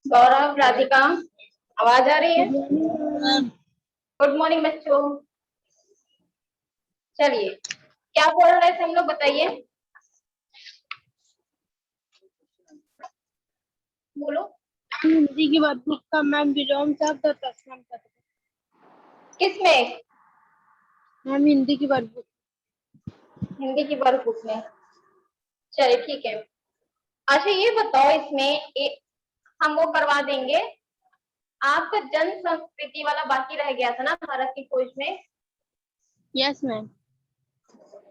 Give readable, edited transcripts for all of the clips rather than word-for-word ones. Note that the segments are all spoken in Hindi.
गौरव, राधिका, आवाज आ रही है? गुड मॉर्निंग बच्चों। चलिए, क्या बोल रहे थे हम लोग, बताइए। बोलो। हिंदी की वर्कबुक का मैम विलोम शब्द और तत्सम शब्द। किसमें? मैम हिंदी की वर्कबुक। हिंदी की वर्कबुक में। चलिए ठीक है। अच्छा ये बताओ, इसमें हम वो करवा देंगे। आपका जन संस्कृति वाला बाकी रह गया था ना भारत की खोज में। Yes ma'am.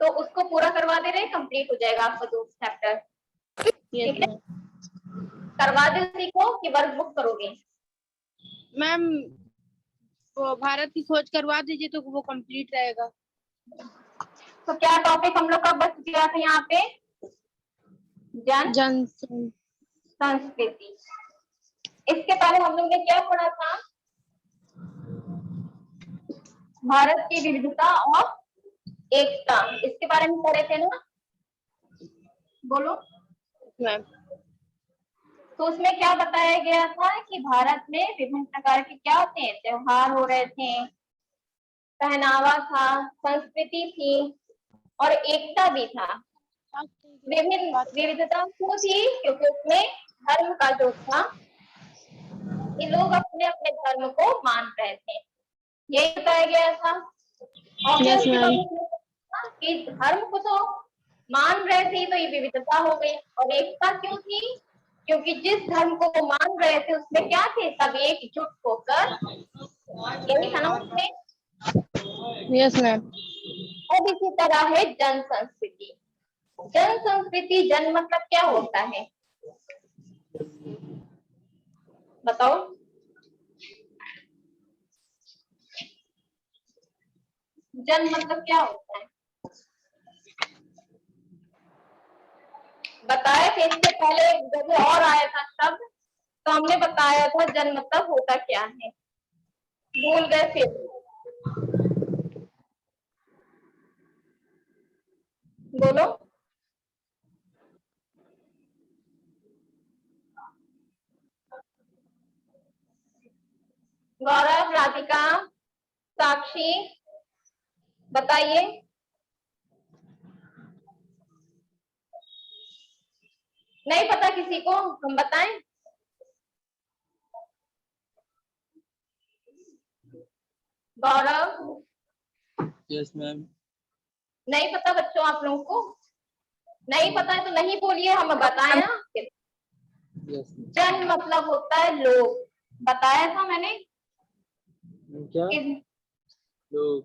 तो उसको पूरा करवा दे रहे, कंप्लीट हो जाएगा आपका 2 चैप्टर। यस ठीक है, मैम। करवा दे उसी को कि वर्कबुक करोगे? मैम वो भारत की खोज करवा दीजिए तो वो कंप्लीट रहेगा। तो क्या टॉपिक हम लोग का बच गया था यहाँ पे? जन संस्कृति। इसके पहले हम लोग ने क्या पढ़ा था? भारत की विविधता और एकता, इसके बारे में पढ़े थे ना? बोलो मैम। तो उसमें क्या बताया गया था कि भारत में विभिन्न प्रकार के क्या होते हैं, त्योहार हो रहे थे, पहनावा था, संस्कृति थी और एकता भी था। विभिन्न विविधता क्यों थी? क्योंकि उसमें धर्म का जो था, ये लोग अपने अपने धर्म को मान रहे थे, यही बताया गया था। और यस उसके मैम। बाद कि धर्म को तो मान रहे थे तो ये विविधता हो गई। और एकता क्यों थी? क्योंकि जिस धर्म को वो मान रहे थे उसमें क्या थे, सब एकजुट होकर, यही था ना उसमें। Yes ma'am. अब इसी तरह है जन संस्कृति। जन संस्कृति, जन मतलब क्या होता है बताओ? जन मतलब क्या होता है बताया थे इससे पहले, एक जगह और आया था शब्द, तो हमने बताया था जन मतलब होता क्या है, भूल गए फिर? बोलो। गौरव, राधिका, साक्षी, बताइए। नहीं पता किसी को? हम बताएं? गौरव। Yes ma'am. नहीं पता बच्चों आप लोगों को? नहीं पता है तो नहीं बोलिए, हम बताएं ना फिर। यस। जन मतलब होता है लोग, बताया था मैंने। क्या? लोग।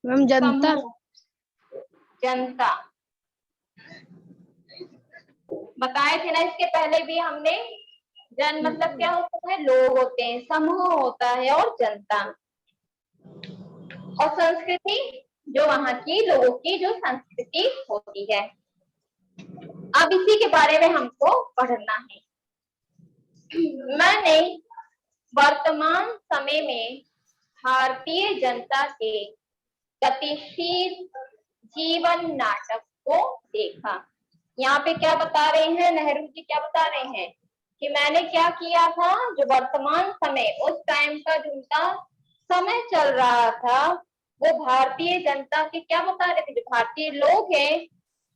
मैम जनता। जनता बताए थे ना इसके पहले भी हमने। जन मतलब क्या होता है, लोग होते हैं, समूह होता है, और जनता। और संस्कृति, जो वहां की लोगों की जो संस्कृति होती है। अब इसी के बारे में हमको पढ़ना है। मैंने वर्तमान समय में भारतीय जनता के गतिशील जीवन नाटक को देखा। यहाँ पे क्या बता रहे हैं नेहरू जी, क्या बता रहे हैं कि मैंने क्या किया था, जो वर्तमान समय, उस टाइम का जो उनका समय चल रहा था, वो भारतीय जनता के क्या बता रहे थे, जो भारतीय लोग हैं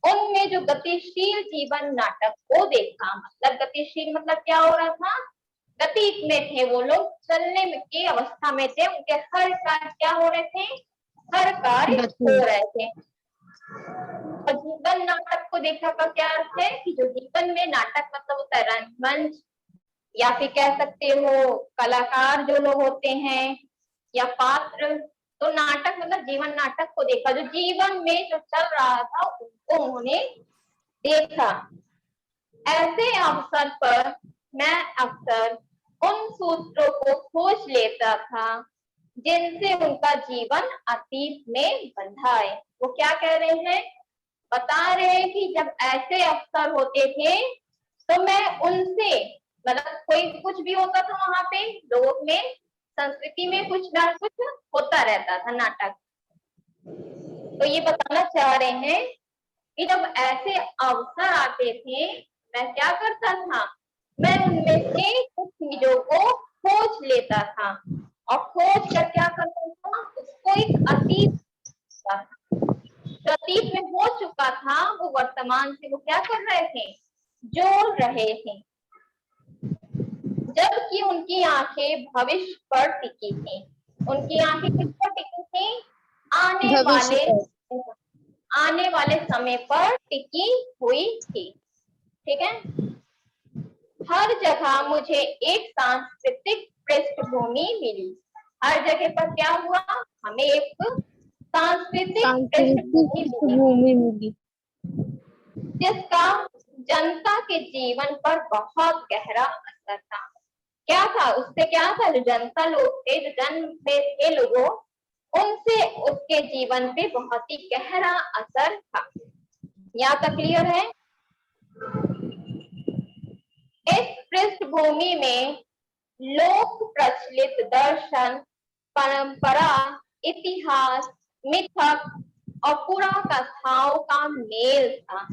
उनमें जो गतिशील जीवन नाटक को देखा। मतलब गतिशील मतलब क्या हो रहा था, गति में थे वो लोग, चलने की अवस्था में थे, उनके हर कार्य क्या हो रहे थे, हर कार्य हो रहे थे। और जीवन नाटक को देखा का क्या अर्थ है कि जो जीवन में नाटक मतलब होता है रंगमंच, या फिर कह सकते हो कलाकार जो लोग होते हैं, या पात्र। तो नाटक मतलब जीवन नाटक को देखा, जो जीवन में जो चल रहा था उनको उन्होंने देखा। ऐसे अवसर पर मैं अक्सर उन सूत्रों को खोज लेता था जिनसे उनका जीवन अतीत में बंधा है। वो क्या कह रहे हैं, बता रहे हैं कि जब ऐसे अवसर होते थे तो मैं उनसे, मतलब कोई कुछ भी होता था वहां पे, लोगों में, संस्कृति में कुछ ना कुछ होता रहता था नाटक, तो ये बताना चाह रहे हैं कि जब ऐसे अवसर आते थे मैं क्या करता था, मैं उनमें से कुछ चीजों को खोज लेता था और खोज कर क्या करता था, उसको एक अतीत अतीत में हो चुका था वो वर्तमान से वो क्या कर रहे थे, जोड़ रहे थे। जबकि उनकी आंखें भविष्य पर टिकी थी। उनकी आंखें किस पर टिकी थी, आने वाले समय पर टिकी हुई थी। ठीक है, हर जगह मुझे एक सांस्कृतिक पृष्ठभूमि मिली। हर जगह पर क्या हुआ, हमें एक सांस्कृतिक पृष्ठभूमि मिली जिसका जनता के जीवन पर बहुत गहरा असर था। क्या था उससे, क्या था, जो जनता लोग थे, जो जन्म में थे लोगों, उनसे उसके जीवन पे बहुत ही गहरा असर था। यहाँ तक क्लियर है। इस पृष्ठभूमि में लोक प्रचलित दर्शन, परंपरा, इतिहास, मिथक और पुराकथाओं का मेल था।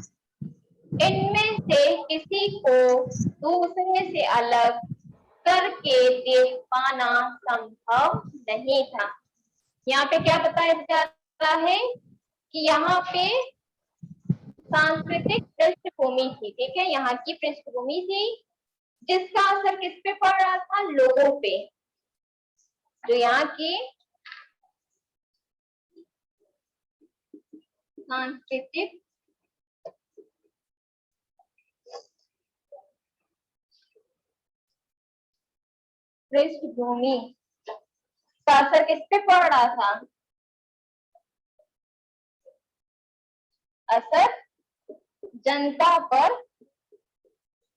इनमें से किसी को दूसरे से अलग करके देख पाना संभव नहीं था। यहाँ पे क्या बताया जा रहा है कि यहाँ पे सांस्कृतिक पृष्ठभूमि थी। ठीक है, यहाँ की पृष्ठभूमि थी जिसका असर किस पे पड़ रहा था, लोगों पे। जो यहाँ की सांस्कृतिक पृष्ठभूमि का असर किस पे पड़ रहा था, असर जनता पर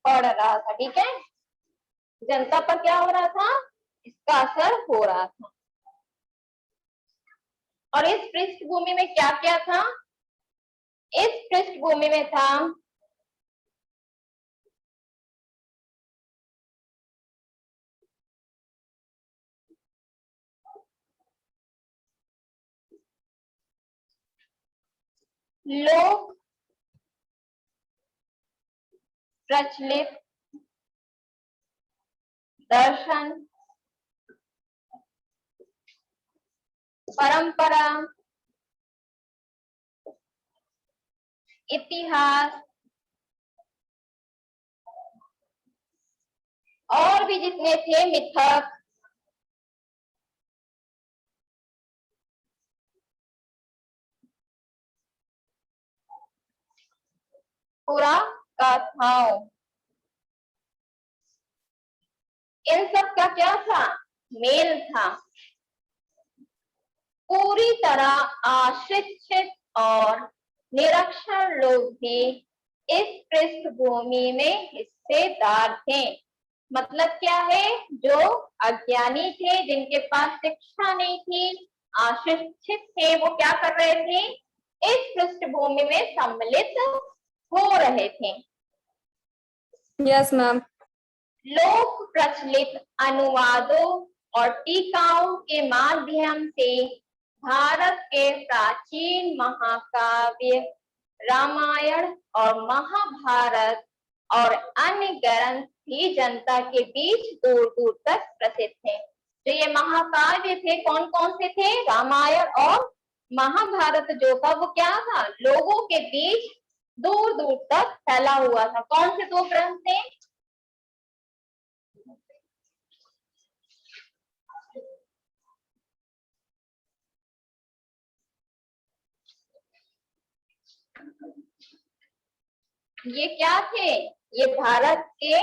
पड़ रहा था। ठीक है, जनता पर क्या हो रहा था, इसका असर हो रहा था। और इस पृष्ठभूमि में क्या क्या था, इस पृष्ठभूमि में था लोक प्रचलित दर्शन, परंपरा, इतिहास और भी जितने थे मिथक, पुराकथाओं, इन सब का क्या था, मेल था। पूरी तरह अशिक्षित और निरक्षर लोग भी इस पृष्ठभूमि में हिस्सेदार थे। मतलब क्या है, जो अज्ञानी थे, जिनके पास शिक्षा नहीं थी, अशिक्षित थे, वो क्या कर रहे थे, इस पृष्ठभूमि में सम्मिलित हो रहे थे। Yes ma'am. लोक प्रचलित अनुवादों और टीकाओं के माध्यम से भारत के प्राचीन महाकाव्य रामायण और महाभारत और अन्य ग्रंथ भी जनता के बीच दूर दूर तक प्रसिद्ध थे। जो ये महाकाव्य थे, कौन कौन से थे, रामायण और महाभारत जो था वो क्या था, लोगों के बीच दूर दूर तक फैला हुआ था। कौन से दो ग्रंथ थे, ये क्या थे, ये भारत के,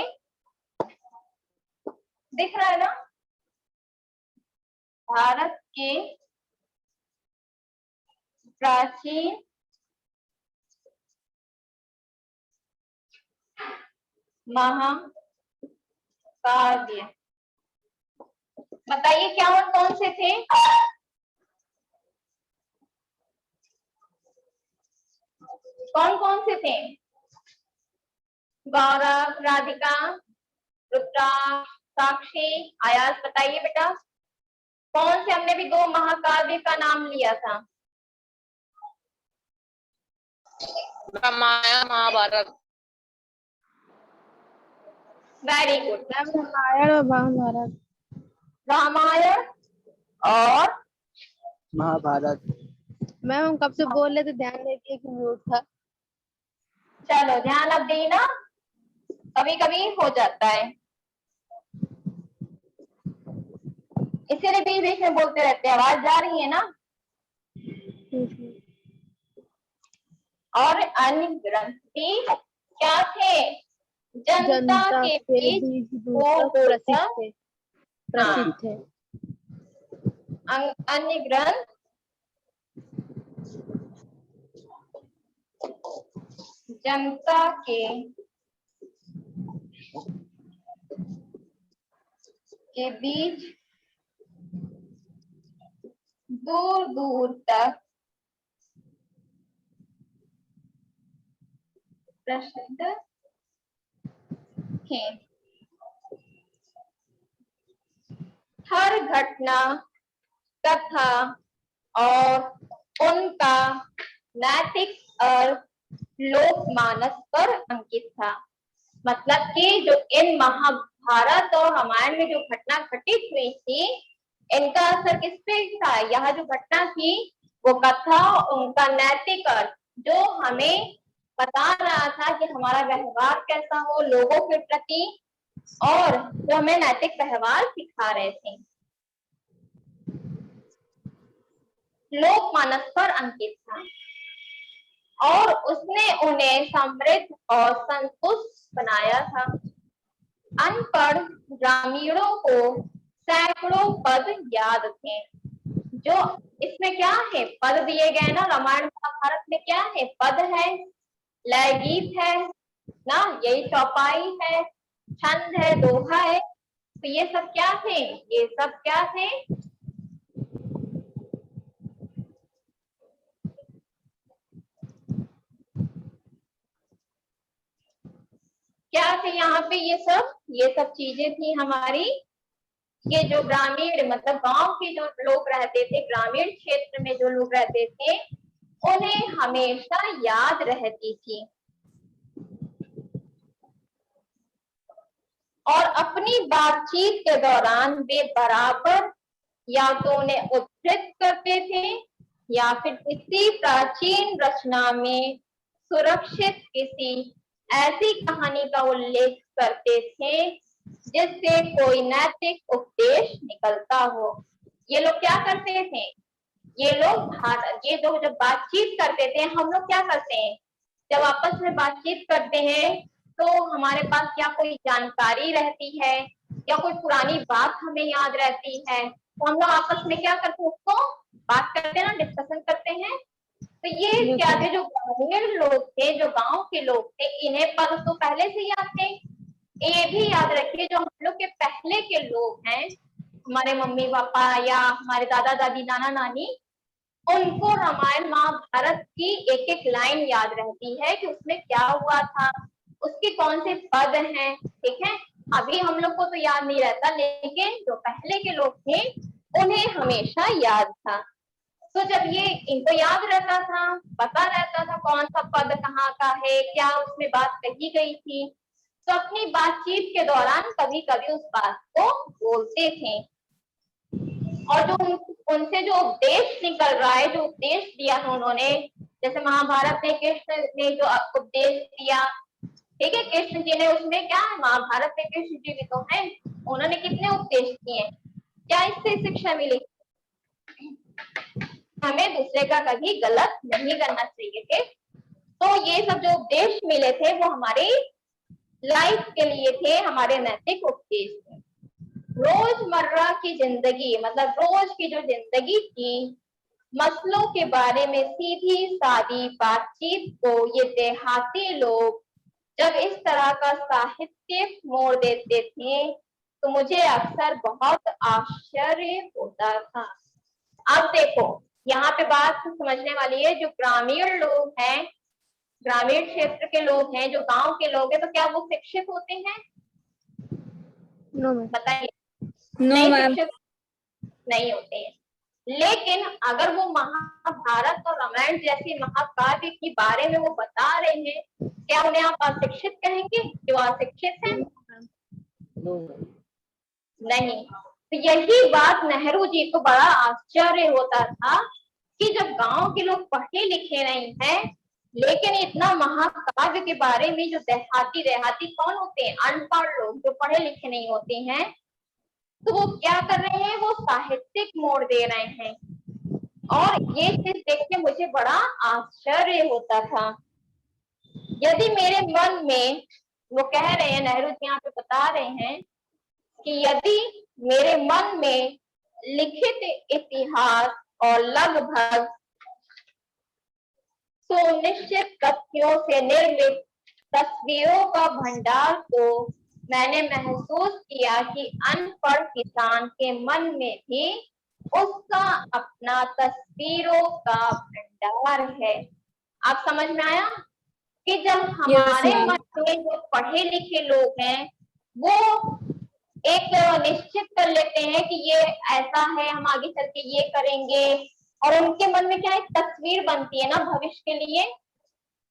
दिख रहा है ना, भारत के प्राचीन महाकाव्य। बताइए क्या और कौन से थे, कौन कौन से थे, गौरव, राधिका, रुद्राक्ष, साक्षी, आयास, बताइए बेटा कौन से, हमने भी दो महाकाव्य का नाम लिया था। Ramayana Mahabharata. Very good. Ma'am Ramayana और महाभारत। रामायण और महाभारत। मैम हम कब से बोल रहे थे, ध्यान रखिए कि म्यूट था। चलो ध्यान अब देना, कभी कभी हो जाता है, इसीलिए बीच बीच में बोलते रहते हैं। आवाज जा रही है ना? और अन्य ग्रंथ भी क्या थे? जनता के बीच दूर प्रसिद्ध थे। प्रसिद्ध थे। अन्य ग्रंथ जनता के बीच दूर दूर तक प्रसिद्ध थे। हर घटना, कथा और उनका नैतिक अर्थ लोकमानस पर अंकित था। मतलब कि जो इन महाभारत और रामायण में जो घटना घटित हुई थी, इनका असर किस पे था? यह जो घटना थी वो कथा, उनका नैतिक अर्थ जो हमें बता रहा था कि हमारा व्यवहार कैसा हो लोगों के प्रति, और जो हमें नैतिक व्यवहार सिखा रहे थे, लोकमानस पर अंकित था। और उसने उन्हें समृद्ध और संतुष्ट बनाया था। अनपढ़ ग्रामीणों को सैकड़ों पद याद थे। जो इसमें क्या है, पद दिए गए ना, रामायण महाभारत में क्या है? पद है, लय गीत है ना, यही चौपाई है, छंद है, दोहा है। तो ये सब क्या थे? ये सब क्या थे? क्या थे यहाँ पे? ये सब चीजें थी हमारी। ये जो ग्रामीण मतलब गांव के जो लोग रहते थे, ग्रामीण क्षेत्र में जो लोग रहते थे, उन्हें हमेशा याद रहती थी और अपनी बातचीत के दौरान वे बराबर या तो उन्हें उद्धृत करते थे या फिर किसी प्राचीन रचना में सुरक्षित किसी ऐसी कहानी का उल्लेख करते थे जिससे कोई नैतिक उपदेश निकलता हो। ये लोग क्या करते थे? ये लोग ये जो जब बातचीत करते थे, हम लोग क्या करते हैं जब आपस में बातचीत करते हैं, तो हमारे पास क्या कोई जानकारी रहती है या कोई पुरानी बात हमें याद रहती है, तो हम लोग आपस में क्या करते हैं, उसको बात करते हैं ना, डिस्कशन करते हैं। तो ये क्या थे? जो ग्रामीण लोग थे, जो गांव के लोग थे, इन्हें पद तो पहले से याद थे। ये भी याद रखिए, जो हम लोग के पहले के लोग हैं, हमारे मम्मी पापा या हमारे दादा दादी नाना नानी, उनको रामायण महाभारत की एक एक लाइन याद रहती है कि उसमें क्या हुआ था, उसके कौन से पद हैं। ठीक है, अभी हम लोग को तो याद नहीं रहता, लेकिन जो पहले के लोग थे उन्हें हमेशा याद था। तो जब ये इनको याद रहता था, पता रहता था कौन सा पद कहाँ का है, क्या उसमें बात कही गई थी, तो अपनी बातचीत के दौरान कभी कभी उस बात को बोलते थे। और जो उनसे जो उपदेश निकल रहा है, जो उपदेश दिया है उन्होंने, जैसे महाभारत में कृष्ण ने जो उपदेश दिया, ठीक है, कृष्ण जी ने, उसमें क्या है, महाभारत में कृष्ण जी भी तो है, उन्होंने कितने उपदेश दिए, क्या इससे शिक्षा मिली? हमें दूसरे का कभी गलत नहीं करना चाहिए थे। तो ये सब जो उपदेश मिले थे वो हमारी लाइफ के लिए थे, हमारे नैतिक उपदेश थे। रोजमर्रा की जिंदगी मतलब रोज की जो जिंदगी थी, मसलों के बारे में सीधी सादी बातचीत को ये देहाती लोग जब इस तरह का साहित्यिक मोड़ देते थे तो मुझे अक्सर बहुत आश्चर्य होता था। अब देखो, यहाँ पे बात समझने वाली है, जो ग्रामीण लोग हैं, ग्रामीण क्षेत्र के लोग हैं, जो गांव के लोग हैं, तो क्या वो शिक्षित होते हैं? No ma'am. बताइए। No, नहीं, ma'am. शिक्षित नहीं होते हैं। लेकिन अगर वो महाभारत और रामायण जैसे महाकाव्य के बारे में वो बता रहे हैं, क्या उन्हें आप अशिक्षित कहेंगे? जो अशिक्षित हैं? नहीं। तो यही बात नेहरू जी को बड़ा आश्चर्य होता था कि जब गांव के लोग पढ़े लिखे नहीं हैं, लेकिन इतना महाकाव्य के बारे में जो देहाती कौन होते हैं? अनपढ़ लोग जो पढ़े लिखे नहीं होते हैं, तो वो क्या कर रहे हैं? वो साहित्यिक मोड़ दे रहे हैं। और ये चीज देख के मुझे बड़ा आश्चर्य होता था। यदि मेरे मन में, वो कह रहे हैं नेहरू जी यहाँ पे बता रहे हैं कि यदि मेरे मन में लिखित इतिहास और लगभग सुनिश्चित तथ्यों से निर्मित तस्वीरों का भंडार, तो मैंने महसूस किया कि अनपढ़ किसान के मन में भी उसका अपना तस्वीरों का भंडार है। आप समझ में आया कि जब हमारे ma'am. मन में जो पढ़े लिखे लोग हैं वो एक निश्चित कर लेते हैं कि ये ऐसा है, हम आगे चल के ये करेंगे, और उनके मन में क्या एक तस्वीर बनती है ना भविष्य के लिए,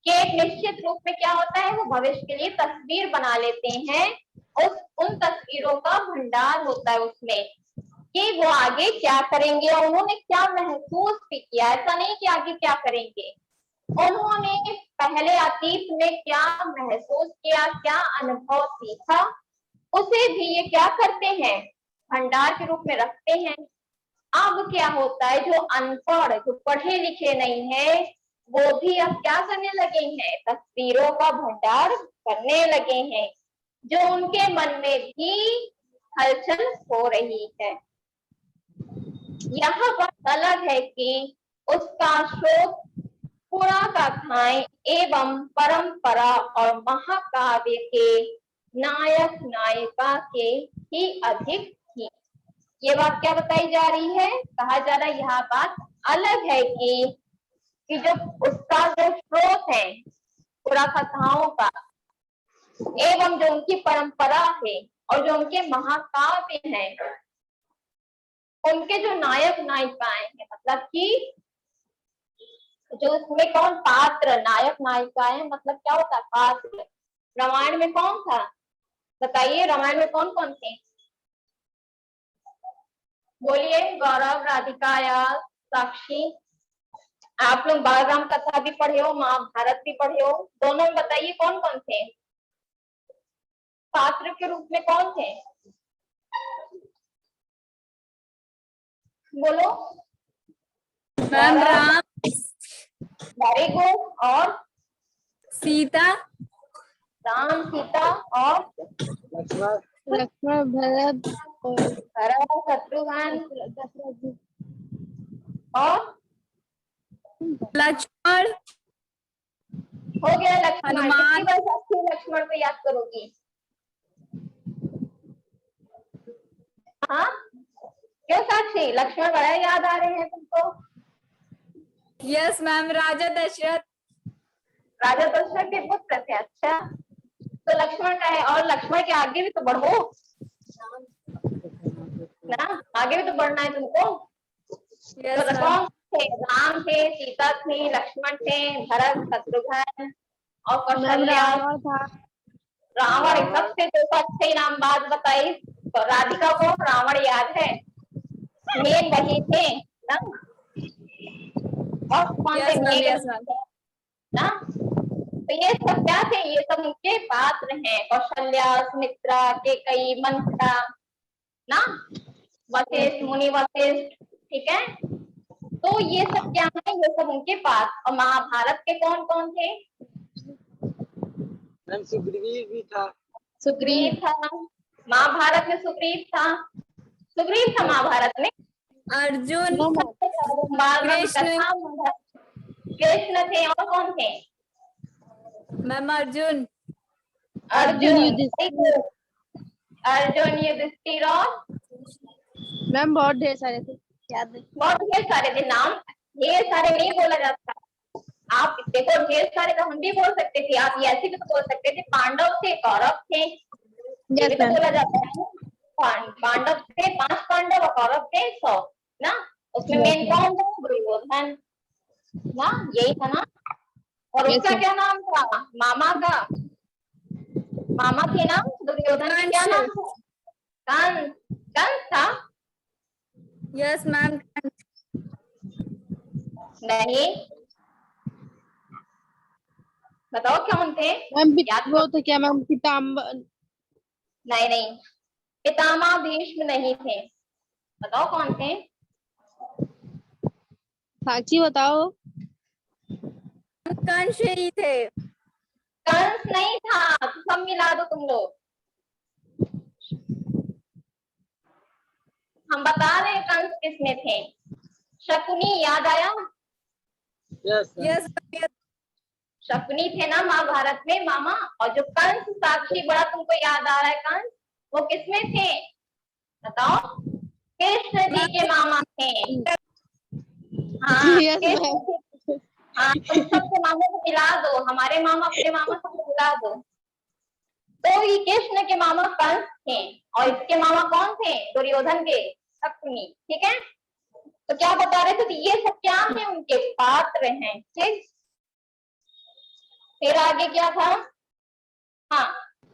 कि एक निश्चित रूप में क्या होता है, वो भविष्य के लिए तस्वीर बना लेते हैं। उन तस्वीरों का भंडार होता है उसमें कि वो आगे क्या करेंगे और उन्होंने क्या महसूस भी किया। ऐसा नहीं कि आगे क्या करेंगे, उन्होंने पहले अतीत में क्या महसूस किया, क्या अनुभव सीखा, उसे भी ये क्या करते हैं? भंडार के रूप में रखते हैं। अब क्या होता है, जो अनपढ़, जो पढ़े लिखे नहीं है, वो भी अब क्या करने लगे हैं? तस्वीरों का भंडार करने लगे हैं, जो उनके मन में भी हलचल हो रही है। यहाँ बात अलग है कि उसका स्रोत पुरा कथाएं एवं परंपरा और महाकाव्य के नायक नायिका के ही अधिक थी। ये बात क्या बताई जा रही है? कहा जा रहा है यह बात अलग है कि जो उसका जो स्रोत है पुरा कथाओं का, एवं जो उनकी परंपरा है और जो उनके महाकाव्य हैं, उनके जो नायक नायिकाएं हैं, मतलब कि जो उसमें कौन पात्र, नायक नायिकाएं मतलब क्या होता है? पात्र। रामायण में कौन था? बताइए, रामायण में कौन कौन थे? बोलिए। गौरव, राधिका या साक्षी? आप लोग बाल राम कथा भी पढ़े हो, महाभारत भी पढ़े हो, दोनों में बताइए कौन कौन थे पात्र के रूप में? कौन थे? बोलो। Ma'am Ram, very good. और सीता, राम, सीता और लक्ष्मण, लक्ष्मण, भरत और भरत, शत्रुघ्न दशरथ। और लक्ष्मण, हो गया लक्ष्मण। हनुमान। कितनी बार साक्षी लक्ष्मण को याद करोगी? हाँ, क्यों साक्षी? लक्ष्मण बड़ा याद आ रहे हैं तुमको? यस मैम, राजा दशरथ। राजा दशरथ के पुत्र थे। अच्छा, तो लक्ष्मण का है। और लक्ष्मण के आगे भी तो बढ़ो ना, आगे भी तो बढ़ना है तुमको। यस तो मैम। कौन थे? राम थे, सीता थी, लक्ष्मण थे, भरत, शत्रुघ्न और कौशल्या। रावण था। रावण सबसे जो अच्छे नाम बात बताई। तो राधिका को रावण याद है, मेन वही थे ना। और कौन थे? यस मैम, मेघ यस मैम। ना। तो ये सब क्या थे? ये सब उनके पात्र हैं। कौशल्या, सुमित्रा, केकई, मंथरा ना, वशिष्ठ, मुनि वशिष्ठ। ठीक है, तो ये सब क्या है? ये सब उनके पात्र। और महाभारत के कौन कौन थे? सुग्रीव भी था। सुग्रीव था। महाभारत में सुग्रीव था। सुग्रीव था महाभारत में। अर्जुन, कृष्ण, कृष्ण थे। और कौन थे? मैम अर्जुन। अर्जुन, युधिष्ठिर। अर्जुन, युधिष्ठिर और मैम बहुत ढेर सारे थे, याद है। बहुत ढेर सारे थे नाम। ढेर सारे नहीं बोला जाता। आप देखो, ढेर सारे तो हम भी बोल सकते थे, आप ये ऐसे भी तो बोल सकते थे। पांडव थे, कौरव थे, ये भी तो बोला जाता है। पांडव थे 5 पांडव और कौरव थे 100 ना। उसमें मेन कौन था? दुर्योधन ना, यही था ना। और Yes, उसका sir. क्या नाम था? मामा का, मामा थे ना दुर्योधन के, क्या नाम था? कंस। कंस था? Yes ma'am. नहीं, बताओ कौन थे? मैम याद वो करो। तो क्या मैम पिताम्बर नहीं नहीं, पितामह भीष्म नहीं थे। बताओ कौन थे? साक्षी बताओ। कंस ही थे। कंस नहीं था, तो सब मिला दो तुम लोग। हम बता रहे हैं कंस किसमें थे। शकुनी, याद आया? यस यस शकुनी थे ना महाभारत में मामा। और जो कंस, साक्षी बड़ा तुमको याद आ रहा है कंस, वो किसमें थे? बताओ। कृष्ण जी के मामा थे। हाँ यस कृष्ण मैम। जी। हाँ, तुम सबके मामा को मिला दो, हमारे मामा अपने मामा सबको मिला दो। तो ये कृष्ण के मामा कंस थे, और इसके मामा कौन थे? दुर्योधन के, शकुनी। ठीक है, तो क्या बता रहे थे? तो ये सब क्या है? उनके पात्र हैं। ठीक, फिर आगे क्या था? हाँ,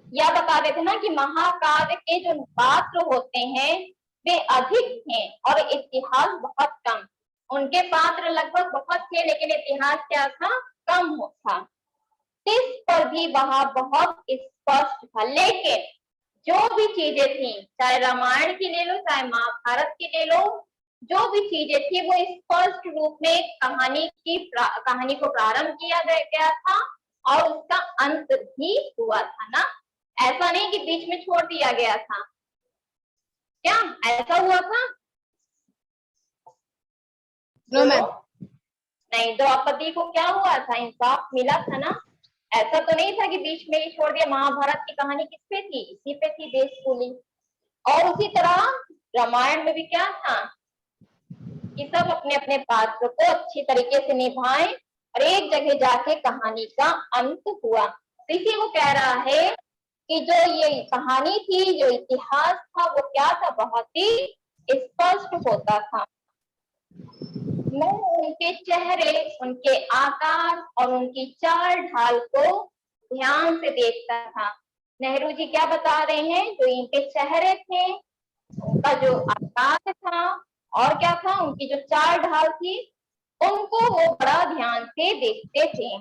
यह बता रहे थे ना कि महाकाव्य के जो पात्र होते हैं वे अधिक हैं और इतिहास बहुत कम। उनके पात्र लगभग बहुत थे, लेकिन इतिहास क्या था? कम था। इस पर भी वहां बहुत स्पष्ट था। लेकिन जो भी चीजें थी, चाहे रामायण की ले लो, चाहे महाभारत की ले लो, जो भी चीजें थी वो स्पष्ट रूप में कहानी को प्रारंभ किया गया था और उसका अंत भी हुआ था ना। ऐसा नहीं कि बीच में छोड़ दिया गया था। क्या ऐसा हुआ था? नो बोलो। मैम। नहीं, द्रौपदी को क्या हुआ था? इंसाफ मिला था ना। ऐसा तो नहीं था कि बीच में ही छोड़ दिया। महाभारत की कहानी किस पे थी? इसी पे थी, देश बोली। और उसी तरह रामायण में भी क्या था कि सब अपने अपने पात्र को अच्छी तरीके से निभाएं और एक जगह जाके कहानी का अंत हुआ। तो इसी को कह रहा है कि जो ये कहानी थी, जो इतिहास था, वो क्या था? बहुत ही स्पष्ट होता था। मैं उनके चेहरे, उनके आकार और उनकी चाल ढाल को ध्यान से देखता था। नेहरू जी क्या बता रहे हैं? जो इनके चेहरे थे, उनका जो आकार था और क्या था, उनकी जो चाल ढाल थी, उनको वो बड़ा ध्यान से देखते थे।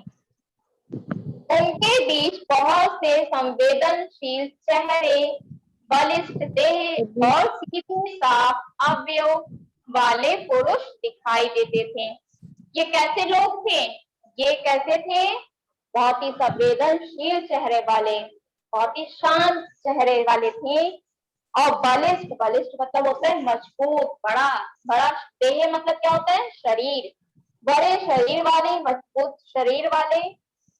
उनके बीच बहुत से संवेदनशील चेहरे, बलिष्ठ देह और सीधे साफ अवयव वाले पुरुष दिखाई देते थे। ये कैसे लोग थे? ये कैसे थे? बहुत ही संवेदनशील चेहरे वाले, बहुत ही शांत चेहरे वाले थे। और बलिष्ठ, बलिष्ठ मतलब होता है मजबूत, बड़ा। बड़ा देह मतलब क्या होता है? शरीर। बड़े शरीर वाले, मजबूत शरीर वाले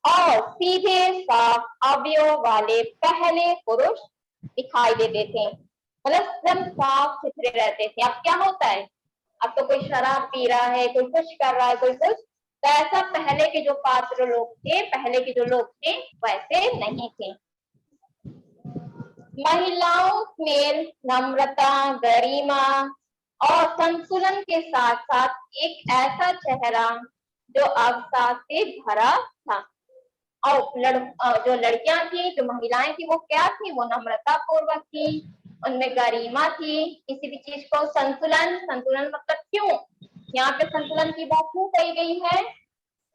और सीधे साफ अवयव वाले पहले पुरुष दिखाई देते थे। मतलब एकदम साफ सुथरे रहते थे। अब क्या होता है? अब तो कोई शराब पी रहा है, कोई कुछ कर रहा है, कोई कुछ। तो ऐसा पहले के जो पात्र लोग थे, पहले के जो लोग थे, वैसे नहीं थे। महिलाओं में नम्रता, गरिमा और संतुलन के साथ साथ एक ऐसा चेहरा जो अवसाद से भरा था। और जो लड़कियां थी, जो महिलाएं थी, वो क्या थी? वो नम्रता पूर्वक थी, उनमें गरिमा थी। किसी भी चीज को संतुलन, संतुलन मतलब क्यों यहाँ पे संतुलन की बात क्यों कही गई है?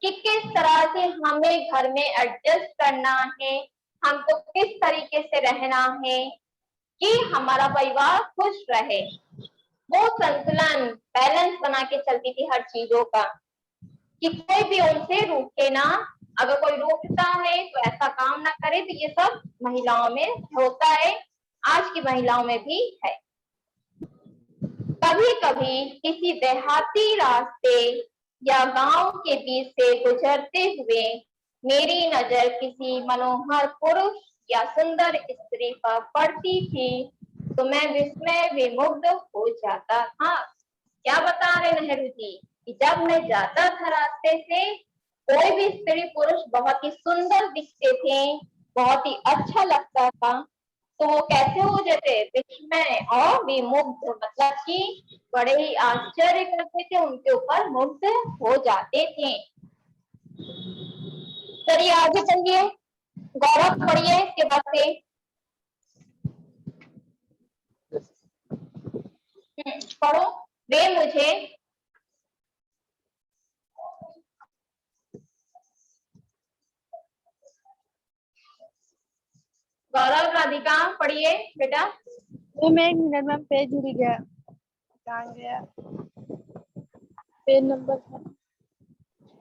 कि किस तरह से हमें घर में एडजस्ट करना है, हमको किस तरीके से रहना है कि हमारा परिवार खुश रहे। वो संतुलन, बैलेंस बना के चलती थी हर चीजों का, कि कोई भी उनसे रूठे ना। अगर कोई रूठता है तो ऐसा काम ना करे। तो ये सब महिलाओं में होता है, आज की महिलाओं में भी है। कभी कभी किसी देहाती रास्ते या गांव के बीच से गुजरते हुए मेरी नजर किसी मनोहर पुरुष या सुंदर स्त्री पर पड़ती थी तो मैं विस्मय विमुग्ध हो जाता था। क्या बता रहे नेहरू जी? कि जब मैं जाता था रास्ते से, कोई भी स्त्री पुरुष बहुत ही सुंदर दिखते थे, बहुत ही अच्छा लगता था, तो वो कैसे हो जाते, विस्मय और विमुग्ध, मतलब कि बड़े ही आश्चर्य करते थे, उनके ऊपर मुग्ध हो जाते थे। चलिए आगे चलिए, गौरव पढ़िए इसके बाद से। पढ़ो। वे मुझे गौरव, राधिका पढ़िए बेटा। मैम एक मिनट मैम, पेज भूल गया, कहाँ गया page number?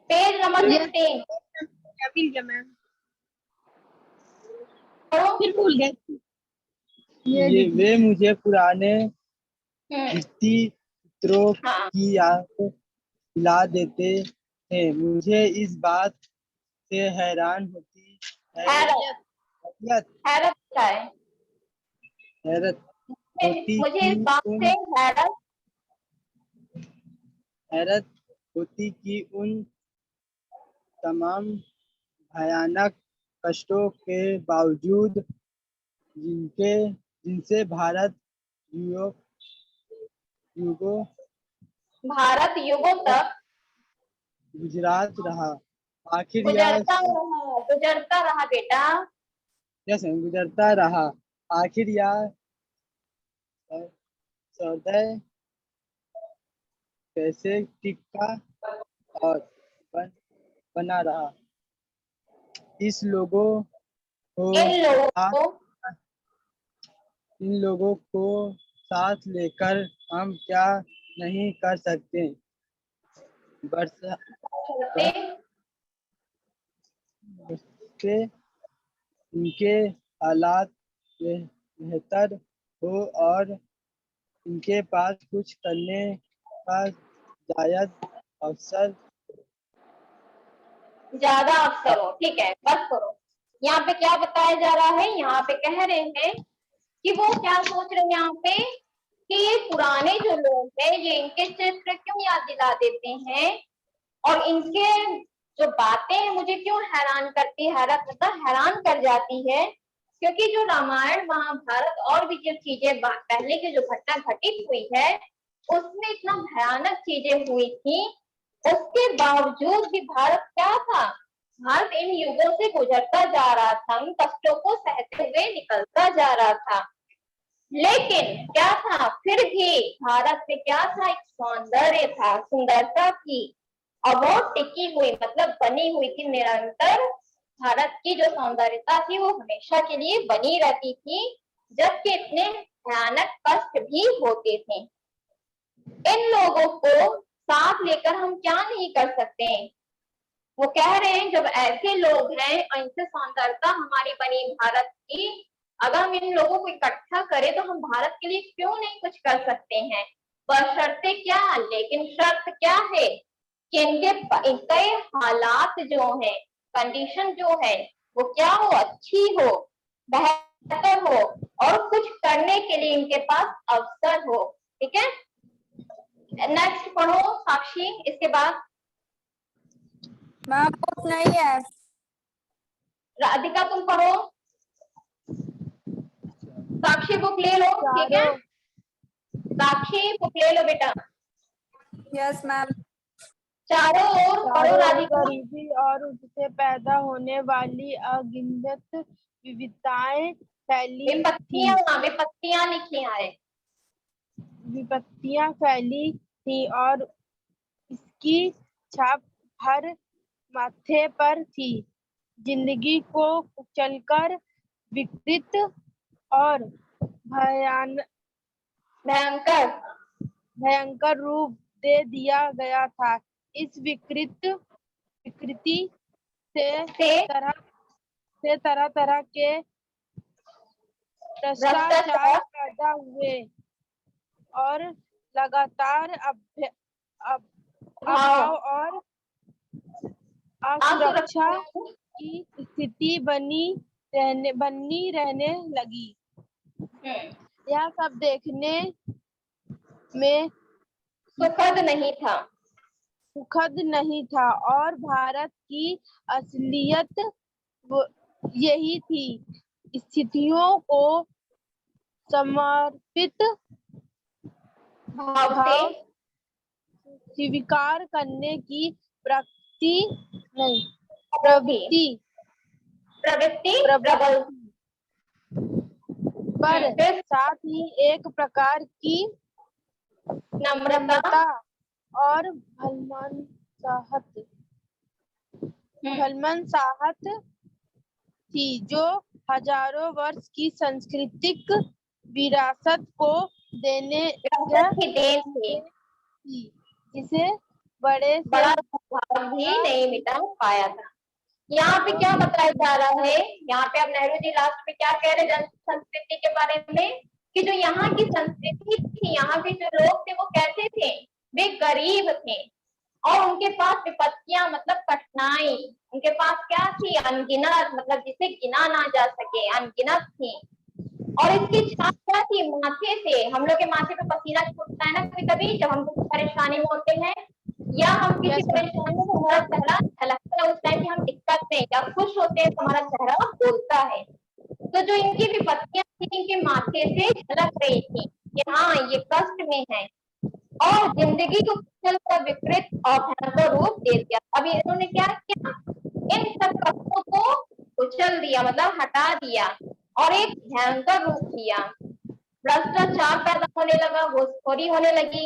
Page number Yes. 16 क्या मिल गया मैम? पढ़ो। फिर भूल गए। ये वे मुझे पुराने हम्म, चित्रों हाँ, की याद दिला देते हैं। मुझे इस बात से हैरान होती हैरत, हैरत हैरत क्या है? हैरत होती मुझे कि इस बात उन से हैरत हैरत होती कि उन तमाम भयानक कष्टों के बावजूद जिनसे भारत युगों युगों भारत युगों तक गुजरात रहा, आखिर यह गुजरता रहा बेटा। गुजरता रहा, आखिर यह सौदय कैसे टिका और बना रहा। इस लोगों को इन लोगों साथ को इन लोगों को साथ लेकर हम क्या नहीं कर सकते। बरसा चलते से इनके हालात बेहतर हो और इनके पास कुछ करने का जायज अवसर ज्यादा अवसर हो। ठीक है, बस करो। यहाँ पे क्या बताया जा रहा है, यहाँ पे कह रहे हैं कि वो क्या सोच रहे हैं यहाँ पे, कि ये पुराने जो लोग हैं ये इनके चित्र क्यों याद दिला देते हैं, और इनके जो बातें हैं मुझे क्यों हैरान करती, हैरत मतलब हैरान कर जाती है। क्योंकि जो रामायण महाभारत और भी जो चीजें पहले की जो घटना घटित हुई है उसमें इतना भयानक चीजें हुई थी, उसके बावजूद भी भारत क्या था, भारत इन युगों से गुजरता जा रहा था, उन कष्टों को सहते हुए निकलता जा रहा था। लेकिन क्या था, फिर भी भारत में क्या था, एक सौंदर्य था, सुंदरता थी, और वो टिकी हुई, मतलब बनी हुई थी निरंतर। भारत की जो सौंदर्यता थी वो हमेशा के लिए बनी रहती थी, जबकि इतने भयानक कष्ट भी होते थे। इन लोगों को साथ लेकर हम क्या नहीं कर सकते। वो कह रहे हैं जब ऐसे लोग हैं और इनसे सौंदर्यता हमारी बनी भारत की, अगर हम इन लोगों को इकट्ठा करें तो हम भारत के लिए क्यों नहीं कुछ कर सकते हैं। बशर्ते क्या, लेकिन शर्त क्या है कि इनके हालात जो है, कंडीशन जो है वो क्या हो, अच्छी हो, बेहतर हो, और कुछ करने के लिए इनके पास अवसर हो। ठीक है, नेक्स्ट पढ़ो साक्षी, इसके बाद मैम बुक नहीं है। राधिका तुम पढ़ो। साक्षी बुक ले लो, ठीक है, साक्षी बुक ले लो बेटा। Yes ma'am. चारों ओर पढ़ो राधिका। गरीबी और उससे पैदा होने वाली अगिनत विविधताएं फैली थी विपत्तियां लिखी है। विपत्तियां फैली थी और इसकी छाप हर माथे पर थी। जिंदगी को कुचलकर विकृत और भयंकर भयंकर रूप दे दिया गया था। इस विकृति से तरह तरह के भ्रष्टाचार भ्रष्टाचार, पैदा हुए और लगातार अभाव और असुरक्षा की स्थिति बनी रहने लगी। यह सब देखने में सुखद नहीं था और भारत की असलियत यही थी। स्थितियों को समर्पित भाव से भाव स्वीकार करने की प्रवृत्ति प्रवृत्ति प्रबल प्रबल पर फिर साथ ही एक प्रकार की नम्रता नम्रता और भलमनसाहत थी जो हजारों वर्ष की सांस्कृतिक विरासत को देने विरासत की देन थी, थी जिसे बड़े से बड़ा प्रभाव भी नहीं मिटा पाया था। यहाँ पे क्या बताया जा रहा है, यहाँ पे अब नेहरू जी लास्ट में क्या कह रहे जन संस्कृति के बारे में, कि जो यहाँ की संस्कृति थी, यहाँ के जो लोग थे वो कैसे थे, वे गरीब थे और उनके पास विपत्तियां मतलब कठिनाई, उनके पास क्या थी, अनगिनत, मतलब जिसे गिना ना जा सके, अनगिनत थी। और इसकी छाप क्या थी, माथे से, हम लोग के माथे पे पसीना छूटता है ना कभी कभी जब हम किसी परेशानी में होते हैं, या हम किसी परेशानी में हमारा चेहरा झलकता है उस टाइम की हम दिक्कत में या खुश होते हैं तो हमारा चेहरा बोलता है। तो जो इनकी विपत्तियां थी इनके माथे से झलक रही थी कि हाँ ये कष्ट में है, और जिंदगी को कुचल कर विकृत और भयंकर रूप दे दिया। अभी इन्होंने क्या किया, इन सब कष्टों को कुचल दिया, मतलब हटा दिया और एक भयंकर रूप दिया। भ्रष्टाचार पैदा होने लगा, घूसखोरी होने लगी,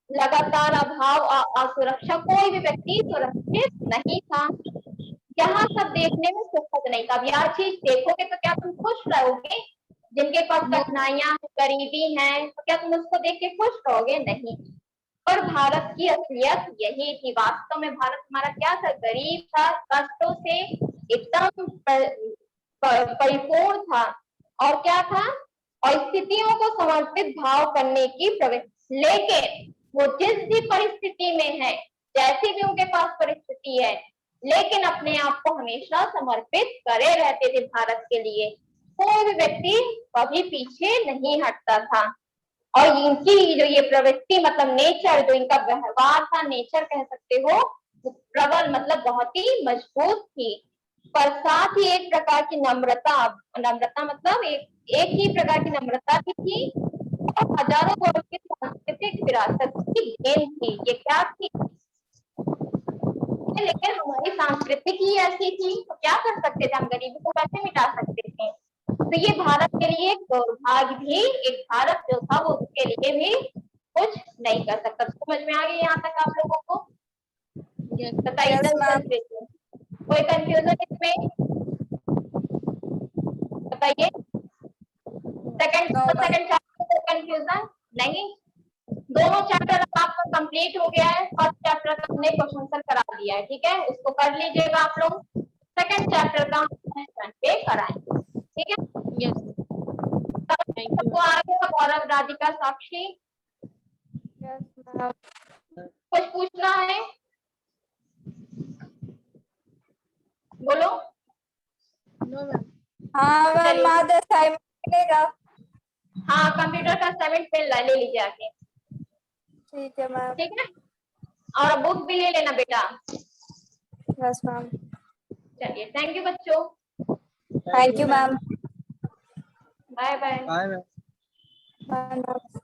लगातार अभाव और असुरक्षा, कोई भी व्यक्ति सुरक्षित नहीं था। यहाँ सब देखने में सुखद नहीं था। अब यार चीज देखोगे तो क्या तुम खुश रहोगे, जिनके पास कठिनाइयां हैं, गरीबी है, तो क्या तुम उसको देख के खुश रहोगे? नहीं। पर भारत की असलियत यही थी, वास्तव में भारत हमारा क्या था, गरीब था, कष्टों से एकदम परिपूर्ण था, और क्या था, और स्थितियों को समर्पित भाव करने की प्रवृत्ति। लेकिन वो जिस भी परिस्थिति में है, जैसी भी उनके पास परिस्थिति है, लेकिन अपने आप को हमेशा समर्पित करे रहते थे भारत के लिए। कोई भी व्यक्ति कभी पीछे नहीं हटता था। और इनकी जो ये प्रवृत्ति मतलब नेचर, जो इनका व्यवहार था, नेचर कह सकते हो, प्रबल मतलब बहुत ही मजबूत थी। पर साथ ही एक प्रकार की नम्रता, नम्रता मतलब एक ही प्रकार की नम्रता भी थी, और हजारों वर्ष की सांस्कृतिक विरासत की देन थी। ये क्या थी, लेकिन हमारी संस्कृति ही ऐसी थी, तो क्या कर सकते थे, हम गरीबी को कैसे मिटा सकते थे। तो ये भारत के लिए एक दुर्भाग्य भी, एक भारत जो था वो उसके लिए भी कुछ नहीं कर सकता। समझ में आ गई यहाँ तक आप लोगों को? बताइए Yes, ma'am. कोई कंफ्यूजन इसमें? बताइए। Second No, ma'am. Chapter confusion नहीं, दोनों चैप्टर आपका कंप्लीट हो गया है। फर्स्ट चैप्टर का हमने क्वेश्चन आंसर करा दिया है, ठीक है, उसको कर लीजिएगा आप लोग। सेकंड चैप्टर का हम पे कराएंगे, ठीक है। सबको आ गया, गौरव, राधिका, साक्षी, Yes, ma'am. कुछ पूछना है बोलो। हाँ मैम, चलिए, आज असाइनमेंट मिलेगा। हाँ कंप्यूटर का असाइनमेंट पे ले लीजिए आके, ठीक है मैम। ठीक है, और बुक भी ले लेना बेटा। Yes ma'am. चलिए, थैंक यू बच्चों, thank you ma'am. Bye bye. Bye ma'am. Bye ma'am.